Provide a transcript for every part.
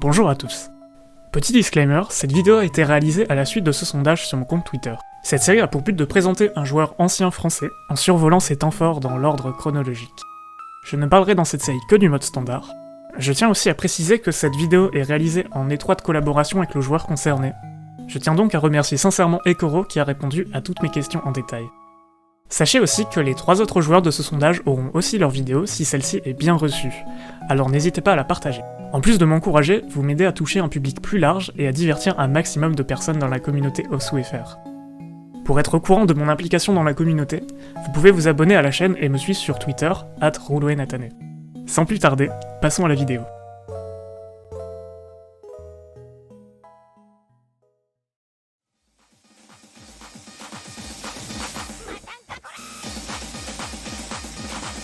Bonjour à tous. Petit disclaimer, cette vidéo a été réalisée à la suite de ce sondage sur mon compte Twitter. Cette série a pour but de présenter un joueur ancien français en survolant ses temps forts dans l'ordre chronologique. Je ne parlerai dans cette série que du mode standard. Je tiens aussi à préciser que cette vidéo est réalisée en étroite collaboration avec le joueur concerné. Je tiens donc à remercier sincèrement Ekoro qui a répondu à toutes mes questions en détail. Sachez aussi que les 3 autres joueurs de ce sondage auront aussi leur vidéo si celle-ci est bien reçue, alors n'hésitez pas à la partager. En plus de m'encourager, vous m'aidez à toucher un public plus large et à divertir un maximum de personnes dans la communauté Osu-FR. Pour être au courant de mon implication dans la communauté, vous pouvez vous abonner à la chaîne et me suivre sur Twitter, @rouloenatane. Sans plus tarder, passons à la vidéo.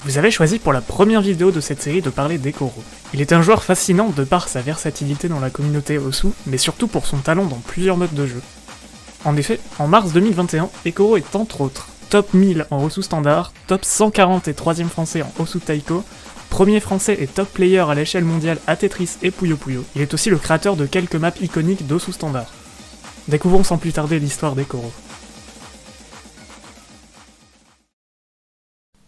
Vous avez choisi pour la première vidéo de cette série de parler d'Ekoro. Il est un joueur fascinant de par sa versatilité dans la communauté Osu, mais surtout pour son talent dans plusieurs modes de jeu. En effet, en mars 2021, Ekoro est entre autres top 1000 en Osu standard, top 140 et 3ème français en Osu Taiko, premier français et top player à l'échelle mondiale à Tetris et Puyo Puyo. Il est aussi le créateur de quelques maps iconiques d'Osu standard. Découvrons sans plus tarder l'histoire d'Ekoro.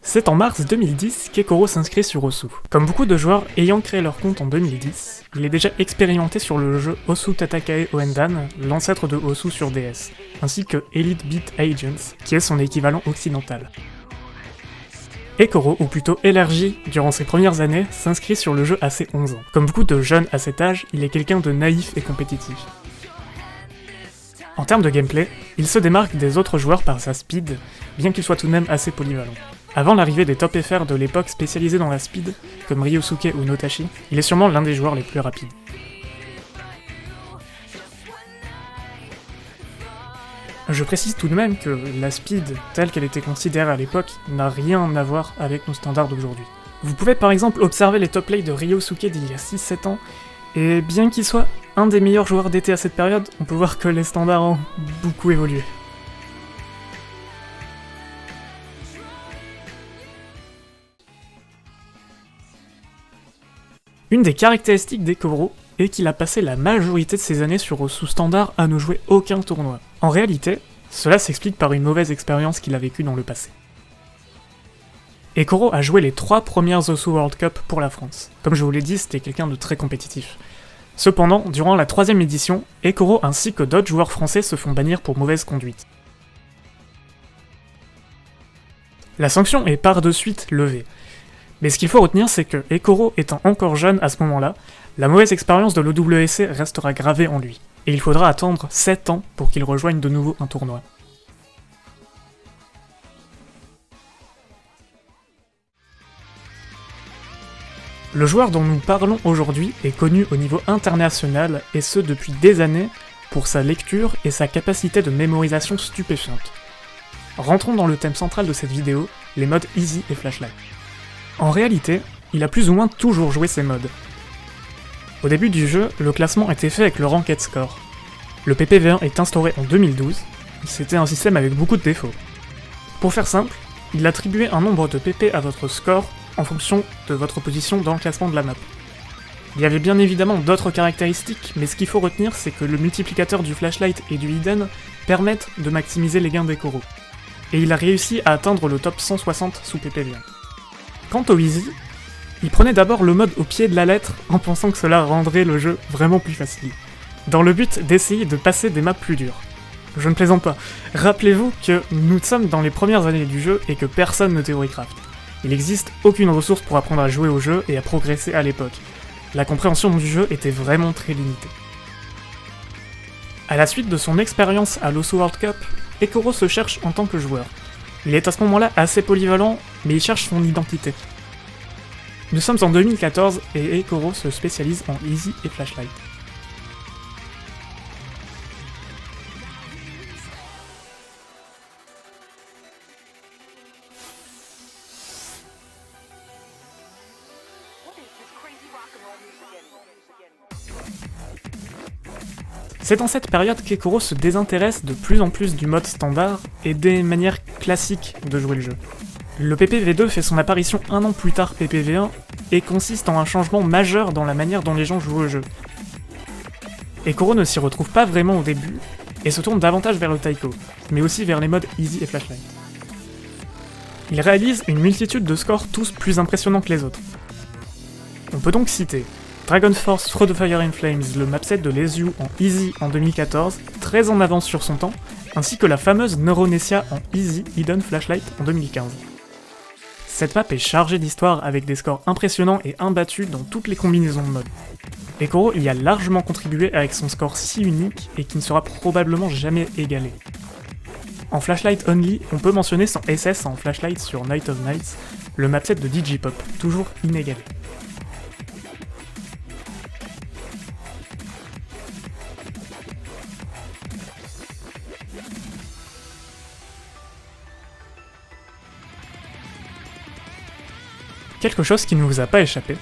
C'est en mars 2010 qu'Ekoro s'inscrit sur Osu. Comme beaucoup de joueurs ayant créé leur compte en 2010, il est déjà expérimenté sur le jeu Osu Tatakae Oendan, l'ancêtre de Osu sur DS, ainsi que Elite Beat Agents, qui est son équivalent occidental. Ekoro, ou plutôt Elergy, durant ses premières années, s'inscrit sur le jeu à ses 11 ans. Comme beaucoup de jeunes à cet âge, il est quelqu'un de naïf et compétitif. En termes de gameplay, il se démarque des autres joueurs par sa speed, bien qu'il soit tout de même assez polyvalent. Avant l'arrivée des top FR de l'époque spécialisés dans la speed, comme Ryosuke ou Notashi, il est sûrement l'un des joueurs les plus rapides. Je précise tout de même que la speed, telle qu'elle était considérée à l'époque, n'a rien à voir avec nos standards d'aujourd'hui. Vous pouvez par exemple observer les top plays de Ryosuke d'il y a 6-7 ans, et bien qu'il soit un des meilleurs joueurs d'été à cette période, on peut voir que les standards ont beaucoup évolué. Une des caractéristiques d'Ekoro est qu'il a passé la majorité de ses années sur Osu standard à ne jouer aucun tournoi. En réalité, cela s'explique par une mauvaise expérience qu'il a vécue dans le passé. Ekoro a joué les 3 premières Osu World Cup pour la France. Comme je vous l'ai dit, c'était quelqu'un de très compétitif. Cependant, durant la 3ème édition, Ekoro ainsi que d'autres joueurs français se font bannir pour mauvaise conduite. La sanction est par de suite levée. Mais ce qu'il faut retenir, c'est que Ekoro étant encore jeune à ce moment-là, la mauvaise expérience de l'OWC restera gravée en lui, et il faudra attendre 7 ans pour qu'il rejoigne de nouveau un tournoi. Le joueur dont nous parlons aujourd'hui est connu au niveau international, et ce depuis des années, pour sa lecture et sa capacité de mémorisation stupéfiante. Rentrons dans le thème central de cette vidéo, les modes Easy et Flashlight. En réalité, il a plus ou moins toujours joué ces modes. Au début du jeu, le classement était fait avec le Ranked Score. Le PPV1 est instauré en 2012, c'était un système avec beaucoup de défauts. Pour faire simple, il attribuait un nombre de PP à votre score en fonction de votre position dans le classement de la map. Il y avait bien évidemment d'autres caractéristiques, mais ce qu'il faut retenir c'est que le multiplicateur du Flashlight et du Hidden permettent de maximiser les gains d'Ekoro. Et il a réussi à atteindre le top 160 sous PPV1. Quant au Easy, il prenait d'abord le mode au pied de la lettre en pensant que cela rendrait le jeu vraiment plus facile, dans le but d'essayer de passer des maps plus dures. Je ne plaisante pas, rappelez-vous que nous sommes dans les premières années du jeu et que personne ne théorycraft. Il n'existe aucune ressource pour apprendre à jouer au jeu et à progresser à l'époque. La compréhension du jeu était vraiment très limitée. À la suite de son expérience à l'Osu World Cup, Ekoro se cherche en tant que joueur. Il est à ce moment-là assez polyvalent, mais il cherche son identité. Nous sommes en 2014 et Ekoro se spécialise en Easy et Flashlight. C'est dans cette période qu'Ekoro se désintéresse de plus en plus du mode standard et des manières classiques de jouer le jeu. Le PPV2 fait son apparition un an plus tard PPV1 et consiste en un changement majeur dans la manière dont les gens jouent au jeu. Ekoro ne s'y retrouve pas vraiment au début, et se tourne davantage vers le taiko, mais aussi vers les modes Easy et Flashlight. Il réalise une multitude de scores tous plus impressionnants que les autres. On peut donc citer Dragon Force Through the Fire and Flames, le mapset de Lesu en Easy en 2014, très en avance sur son temps, ainsi que la fameuse Neuronesia en Easy Hidden Flashlight en 2015. Cette map est chargée d'histoire avec des scores impressionnants et imbattus dans toutes les combinaisons de modes. Ekoro y a largement contribué avec son score si unique et qui ne sera probablement jamais égalé. En Flashlight Only, on peut mentionner son SS en Flashlight sur Night of Nights, le mapset de Digipop, toujours inégalé. Quelque chose qui ne vous a pas échappé,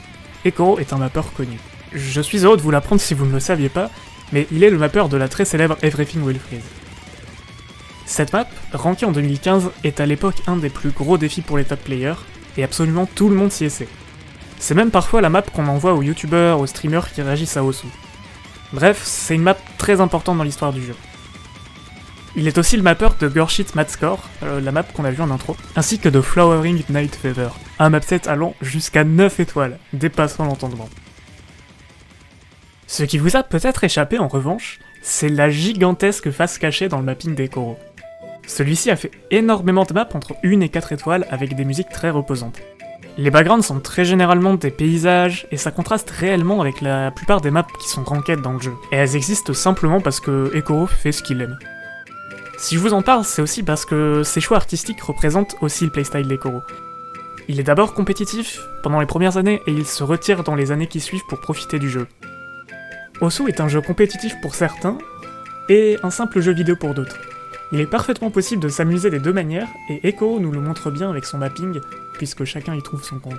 Ekoro est un mappeur connu. Je suis heureux de vous l'apprendre si vous ne le saviez pas, mais il est le mappeur de la très célèbre Everything Will Freeze. Cette map, rankée en 2015, est à l'époque un des plus gros défis pour les top players, et absolument tout le monde s'y essaie. C'est même parfois la map qu'on envoie aux youtubeurs, aux streamers qui réagissent à Osu. Bref, c'est une map très importante dans l'histoire du jeu. Il est aussi le mappeur de Girlshit Mad Score, la map qu'on a vue en intro, ainsi que de Flowering Night Fever, un mapset allant jusqu'à 9 étoiles, dépassant l'entendement. Ce qui vous a peut-être échappé en revanche, c'est la gigantesque face cachée dans le mapping d'Ekoro. Celui-ci a fait énormément de maps entre 1 et 4 étoiles avec des musiques très reposantes. Les backgrounds sont très généralement des paysages, et ça contraste réellement avec la plupart des maps qui sont ranked dans le jeu, et elles existent simplement parce que Ekoro fait ce qu'il aime. Si je vous en parle, c'est aussi parce que ses choix artistiques représentent aussi le playstyle d'Ekoro. Il est d'abord compétitif pendant les premières années et il se retire dans les années qui suivent pour profiter du jeu. Osu est un jeu compétitif pour certains et un simple jeu vidéo pour d'autres. Il est parfaitement possible de s'amuser des deux manières et Ekoro nous le montre bien avec son mapping puisque chacun y trouve son compte.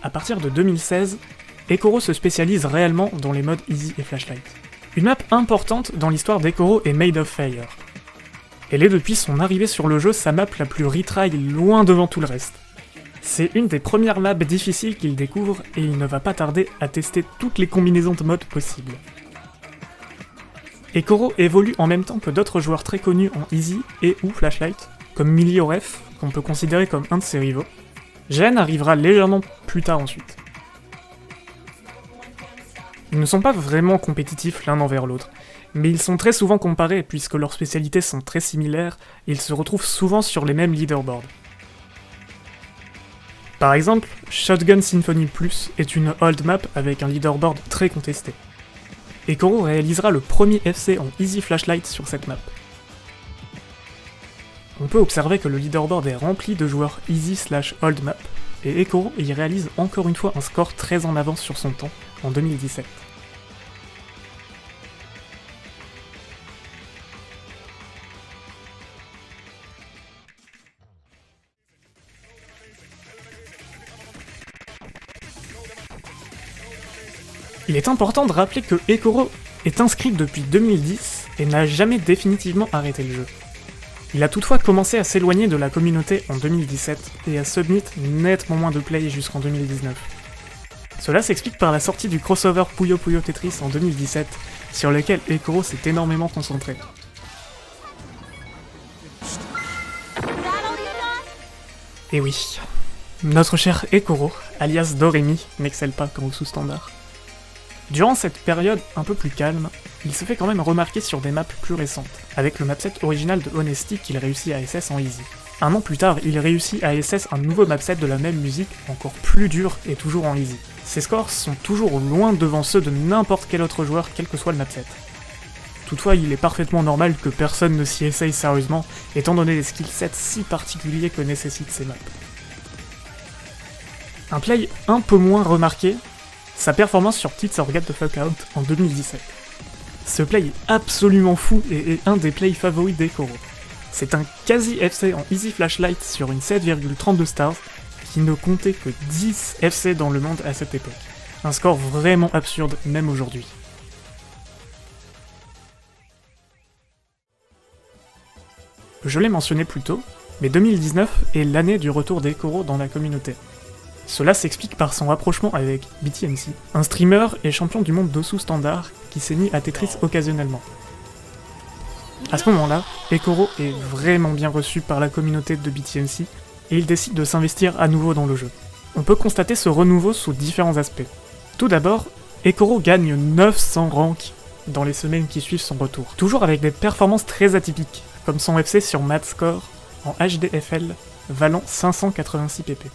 À partir de 2016, Ekoro se spécialise réellement dans les modes Easy et Flashlight. Une map importante dans l'histoire d'Ekoro est Made of Fire. Elle est depuis son arrivée sur le jeu sa map la plus retry loin devant tout le reste. C'est une des premières maps difficiles qu'il découvre et il ne va pas tarder à tester toutes les combinaisons de modes possibles. Ekoro évolue en même temps que d'autres joueurs très connus en Easy et ou Flashlight, comme Milioref, qu'on peut considérer comme un de ses rivaux. Gen arrivera légèrement plus tard ensuite. Ils ne sont pas vraiment compétitifs l'un envers l'autre, mais ils sont très souvent comparés puisque leurs spécialités sont très similaires et ils se retrouvent souvent sur les mêmes leaderboards. Par exemple, Shotgun Symphony Plus est une old map avec un leaderboard très contesté. Ekoro réalisera le premier FC en Easy Flashlight sur cette map. On peut observer que le leaderboard est rempli de joueurs Easy/Old map, et Ekoro y réalise encore une fois un score très en avance sur son temps, en 2017. Il est important de rappeler que Ekoro est inscrit depuis 2010 et n'a jamais définitivement arrêté le jeu. Il a toutefois commencé à s'éloigner de la communauté en 2017 et à submit nettement moins de play jusqu'en 2019. Cela s'explique par la sortie du crossover Puyo Puyo Tetris en 2017, sur lequel Ekoro s'est énormément concentré. Et oui, notre cher Ekoro, alias Doremi, n'excelle pas comme au sous-standard. Durant cette période un peu plus calme, il se fait quand même remarquer sur des maps plus récentes, avec le mapset original de Honesty qu'il réussit à SS en Easy. Un an plus tard, il réussit à SS un nouveau mapset de la même musique, encore plus dur et toujours en Easy. Ses scores sont toujours loin devant ceux de n'importe quel autre joueur, quel que soit le mapset. Toutefois, il est parfaitement normal que personne ne s'y essaye sérieusement, étant donné les skillsets si particuliers que nécessitent ces maps. Un play un peu moins remarqué, sa performance sur Tits or Get the Fuck Out en 2017. Ce play est absolument fou et est un des plays favoris d'Ekoro. C'est un quasi FC en Easy Flashlight sur une 7,32 stars qui ne comptait que 10 FC dans le monde à cette époque. Un score vraiment absurde même aujourd'hui. Je l'ai mentionné plus tôt, mais 2019 est l'année du retour d'Ekoro dans la communauté. Cela s'explique par son rapprochement avec BTMC, un streamer et champion du monde d'Osu Standard qui s'est mis à Tetris occasionnellement. À ce moment-là, Ekoro est vraiment bien reçu par la communauté de BTMC et il décide de s'investir à nouveau dans le jeu. On peut constater ce renouveau sous différents aspects. Tout d'abord, Ekoro gagne 900 ranks dans les semaines qui suivent son retour, toujours avec des performances très atypiques, comme son FC sur Madscore en HDFL valant 586 pp.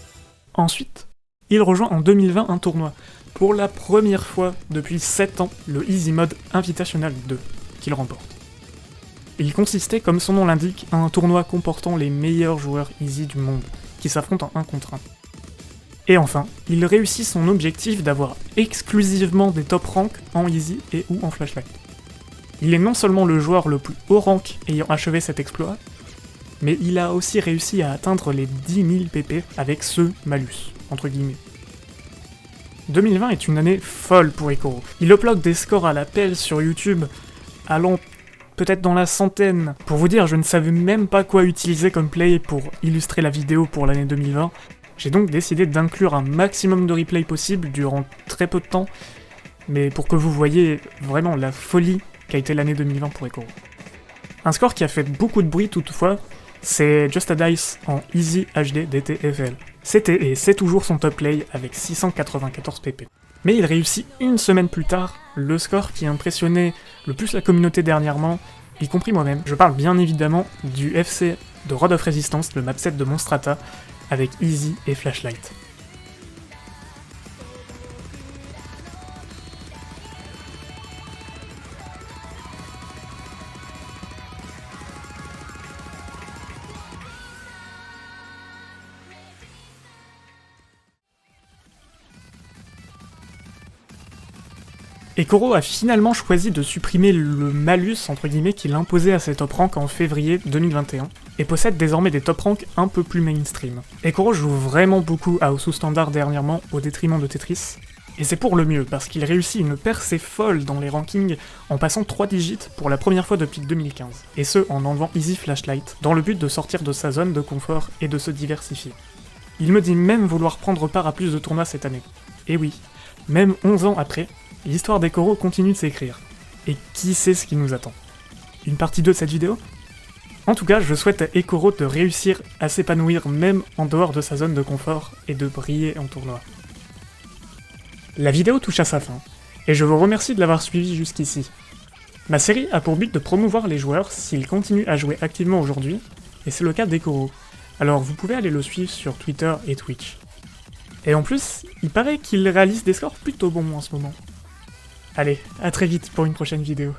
Ensuite, il rejoint en 2020 un tournoi, pour la première fois depuis 7 ans, le Easy Mode Invitational 2, qu'il remporte. Il consistait, comme son nom l'indique, à un tournoi comportant les meilleurs joueurs Easy du monde, qui s'affrontent en 1 contre 1. Et enfin, il réussit son objectif d'avoir exclusivement des top ranks en Easy et ou en Flashlight. Il est non seulement le joueur le plus haut rank ayant achevé cet exploit, mais il a aussi réussi à atteindre les 10 000 pp avec ce malus, entre guillemets. 2020 est une année folle pour Ekoro. Il upload des scores à la pelle sur YouTube, allant peut-être dans la centaine. Pour vous dire, je ne savais même pas quoi utiliser comme play pour illustrer la vidéo pour l'année 2020. J'ai donc décidé d'inclure un maximum de replays possible durant très peu de temps, mais pour que vous voyez vraiment la folie qu'a été l'année 2020 pour Ekoro. Un score qui a fait beaucoup de bruit toutefois, c'est Just a Dice en Easy HD DTFL. C'était et c'est toujours son top play avec 694 pp. Mais il réussit une semaine plus tard le score qui a impressionné le plus la communauté dernièrement, y compris moi-même. Je parle bien évidemment du FC de Road of Resistance, le mapset de Monstrata, avec Easy et Flashlight. Ekoro a finalement choisi de supprimer le malus entre guillemets qu'il imposait à ses top ranks en février 2021, et possède désormais des top ranks un peu plus mainstream. Ekoro joue vraiment beaucoup à Osu Standard dernièrement au détriment de Tetris, et c'est pour le mieux, parce qu'il réussit une percée folle dans les rankings en passant 3 digits pour la première fois depuis 2015, et ce en enlevant Easy Flashlight, dans le but de sortir de sa zone de confort et de se diversifier. Il me dit même vouloir prendre part à plus de tournois cette année. Et oui, même 11 ans après, l'histoire d'Ekoro continue de s'écrire. Et qui sait ce qui nous attend? Une partie 2 de cette vidéo? En tout cas, je souhaite à Ekoro de réussir à s'épanouir même en dehors de sa zone de confort et de briller en tournoi. La vidéo touche à sa fin, et je vous remercie de l'avoir suivi jusqu'ici. Ma série a pour but de promouvoir les joueurs s'ils continuent à jouer activement aujourd'hui, et c'est le cas d'Ekoro. Alors vous pouvez aller le suivre sur Twitter et Twitch. Et en plus, il paraît qu'il réalise des scores plutôt bons en ce moment. Allez, à très vite pour une prochaine vidéo.